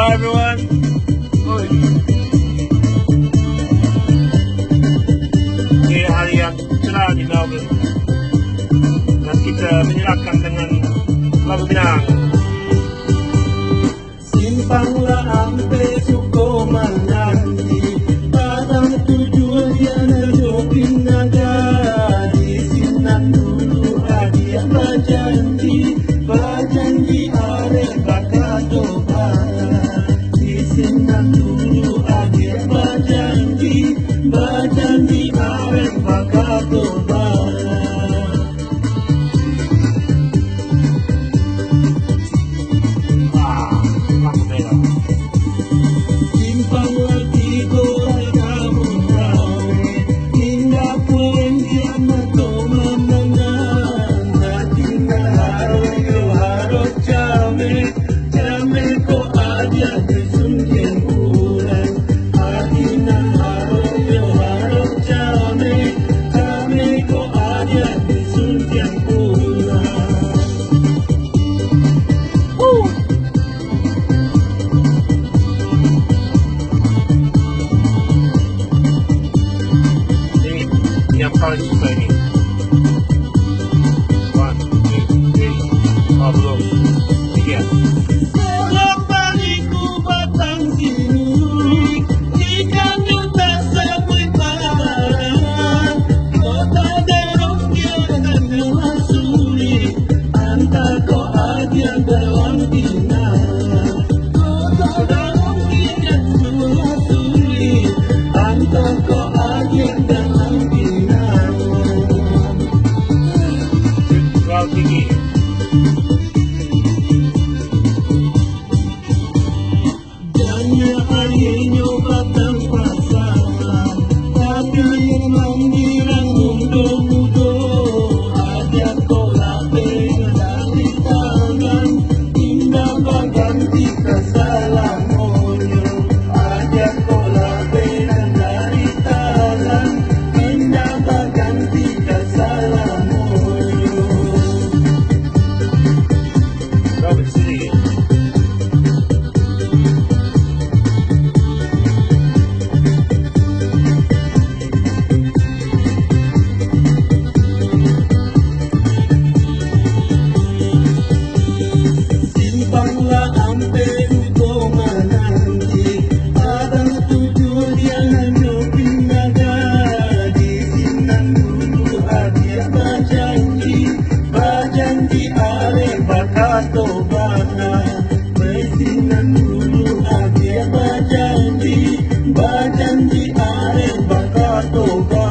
Hi everyone. Oi. Ini hari yang cerah di Melbourne. Dan kita menyerahkan dengan lagu Minang. Simpanglah ampe suko menanti, padang tujuan yang terjopin naga. Di sinan dulu hadiah berjanji, berjanji are bakato bana. Di sinan dulu hadiah berjanji, berjanji are bakato bana. Yang paling suka ini 1, 2, 3 belum 3. Bolak balikku batang sinuri, ikan juta sampai parang. Kota derong dan dengan sulit, antar kau aja dalam tinang. Kota derong dan dengan sulit, antar kau aja dalam tinang. Tinggi. Janya arienyo batang pasangan, tapi yang mandirang mudo-mudo. Ajak kolabe dari tangan, indah baganti kesalamonyo. Ajak kolabe dari tangan, indah baganti kesalamonyo. Robert City. Simpanglah ampe suko menanti, padang tujuan yang hanyopin naga. Di sinan dulu hadiah berjanji, berjanji are bakato bana. Di sinan dulu hadiah berjanji, berjanji are bakato bana.